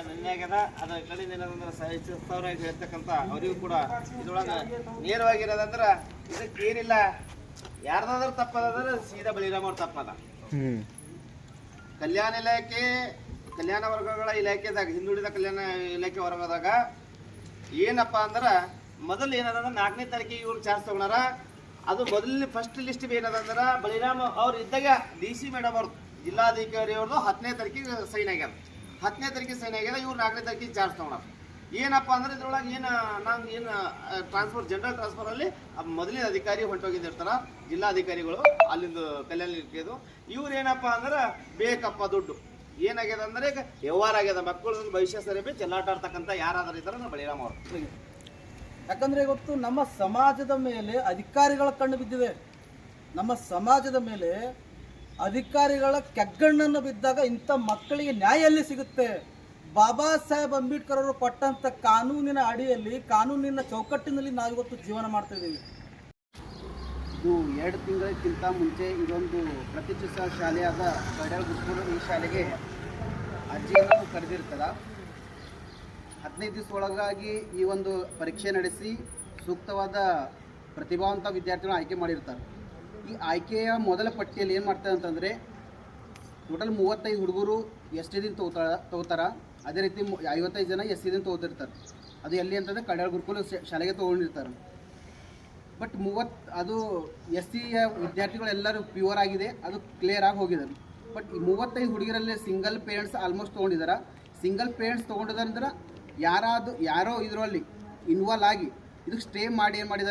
ನಿನ್ನೆ ಆಗ್ಯದ ಅದ್ರ ಕಡೆಯಿಂದ ಏನಂದ್ರೆ ಸಹಿಸ್ತವ್ರ ಹೇಳ್ತಕ್ಕಂಥ ಅವರಿಗೂ ಕೂಡ ಇದ್ರೊಳಗೆ ನೇರವಾಗಿರೋದಂದ್ರೆ ಇದಕ್ಕೆ ಏನಿಲ್ಲ ಯಾರ್ದಾದ್ರೂ ತಪ್ಪದಂದ್ರೆ ಸೀದಾ ಬಲಿರಾಮ್ ಅವ್ರ ತಪ್ಪದ. ಕಲ್ಯಾಣ ಇಲಾಖೆ ಕಲ್ಯಾಣ ವರ್ಗಗಳ ಇಲಾಖೆದಾಗ ಹಿಂದುಳಿದ ಕಲ್ಯಾಣ ಇಲಾಖೆ ವರ್ಗದಾಗ ಏನಪ್ಪ ಅಂದ್ರೆ ಮೊದಲು ಏನದ 4ನೇ ತಾರೀಕಿಗೆ ಇವ್ರು ಚಾರ್ಜ್ ತಗೊಂಡಾರ. ಅದು ಮೊದಲನೇ ಫಸ್ಟ್ ಲಿಸ್ಟ್ ಏನದಂದ್ರೆ ಬಲಿರಾಮ್ ಅವ್ರು ಇದ್ದಾಗ DC ಮೇಡಮ್ ಅವ್ರದ್ದು ಜಿಲ್ಲಾಧಿಕಾರಿ ಅವ್ರದ್ದು 10ನೇ ತಾರೀಕಿಗೆ ಸೈನ್ ಆಗ್ಯಾರ. 10ನೇ ತಾರೀಕಿಗೆ ಸೈನ್ ಆಗ್ಯದ. ಇವ್ರು 4ನೇ ತಾರೀಕಿಗೆ ಚಾರ್ಜ್ ತಗೊಂಡಾರ. ಏನಪ್ಪ ಅಂದ್ರೆ ಇದ್ರೊಳಗೆ ನಂಗೆ ಟ್ರಾನ್ಸ್ಫರ್ ಜನರಲ್ ಟ್ರಾನ್ಸ್ಫರಲ್ಲಿ ಮೊದಲಿನ ಅಧಿಕಾರಿ ಹೊಂಟೋಗಿದ್ದಿರ್ತಾರ ಜಿಲ್ಲಾಧಿಕಾರಿಗಳು ಅಲ್ಲಿಂದ ಕಲ್ಯಾಣ ಇಲಾಖೆದು. ಇವ್ರು ಏನಪ್ಪ ಅಂದ್ರೆ ಬೇಕಪ್ಪ ದುಡ್ಡು ಏನಾಗ್ಯದ ಅಂದ್ರೆ ಈಗ ವ್ಯವಹಾರ ಆಗ್ಯದ. ಮಕ್ಕಳ ಭವಿಷ್ಯ ಸರಿ ಚೆಲ್ಲಾಟ ಆಡ್ತಕ್ಕಂಥ ಯಾರಾದ್ರೂ ಇದ್ದಾರೆ ಬಲಿರಾಮ್ ಅವರು. ಯಾಕಂದ್ರೆ ಇವತ್ತು ನಮ್ಮ ಸಮಾಜದ ಮೇಲೆ ಅಧಿಕಾರಿಗಳ ಕಣ್ಣು ಬಿದ್ದಿದೆ. ನಮ್ಮ ಸಮಾಜದ ಮೇಲೆ ಅಧಿಕಾರಿಗಳ ಕೆಗ್ಗಣ್ಣನ್ನು ಬಿದ್ದಾಗ ಇಂಥ ಮಕ್ಕಳಿಗೆ ನ್ಯಾಯ ಎಲ್ಲಿ ಸಿಗುತ್ತೆ? ಬಾಬಾ ಸಾಹೇಬ್ ಅಂಬೇಡ್ಕರ್ ಅವರು ಕೊಟ್ಟಂಥ ಕಾನೂನಿನ ಅಡಿಯಲ್ಲಿ ಕಾನೂನಿನ ಚೌಕಟ್ಟಿನಲ್ಲಿ ನಾವಿವತ್ತು ಜೀವನ ಮಾಡ್ತಾ ಇದ್ದೀವಿ. ಇದು 2 ತಿಂಗಳಿಗಿಂತ ಮುಂಚೆ ಇದೊಂದು ಪ್ರತಿಷ್ಠಿತ ಶಾಲೆಯಾದ ಕಡಲ್ ಗುರುಕುಲ ಈ ಶಾಲೆಗೆ ಅರ್ಜಿಯನ್ನು ಕರೆದಿರ್ತಾರೆ. 15 ದಿವಸ ಒಳಗಾಗಿ ಈ ಒಂದು ಪರೀಕ್ಷೆ ನಡೆಸಿ ಸೂಕ್ತವಾದ ಪ್ರತಿಭಾವಂತ ವಿದ್ಯಾರ್ಥಿಗಳನ್ನು ಆಯ್ಕೆ ಮಾಡಿರ್ತಾರೆ. ಈ ಆಯ್ಕೆಯ ಮೊದಲ ಪಟ್ಟಿಯಲ್ಲಿ ಏನು ಮಾಡ್ತಾರೆ ಅಂತಂದರೆ ಟೋಟಲ್ 35 ಹುಡುಗರು ST ದಿನ ತಗೋತಾರ. ಅದೇ ರೀತಿ 55 ಜನ SC ದಿನ ತೊಗೋತಿರ್ತಾರೆ. ಅದು ಎಲ್ಲಿ ಅಂತಂದರೆ ಕಡಲ್ ಗುರುಕುಲ ಶಾಲೆಗೆ ತೊಗೊಂಡಿರ್ತಾರೆ. ಬಟ್ ಅದು SC ವಿದ್ಯಾರ್ಥಿಗಳೆಲ್ಲರೂ ಪ್ಯೂರ್ ಆಗಿದೆ, ಅದು ಕ್ಲಿಯರ್ ಆಗಿ ಹೋಗಿದ್ದಾರೆ. ಬಟ್ ಈ 35 ಹುಡುಗರಲ್ಲಿ ಸಿಂಗಲ್ ಪೇರೆಂಟ್ಸ್ ಆಲ್ಮೋಸ್ಟ್ ತೊಗೊಂಡಿದ್ದಾರೆ. ಸಿಂಗಲ್ ಪೇರೆಂಟ್ಸ್ ತೊಗೊಂಡಿದ್ದಾರೆ ಅಂದ್ರೆ ಯಾರೋ ಇದರಲ್ಲಿ ಇನ್ವಾಲ್ವ್ ಆಗಿ ಇದಕ್ಕೆ ಸ್ಟೇ ಮಾಡಿ ಏನು ಮಾಡಿದ್ದಾರೆ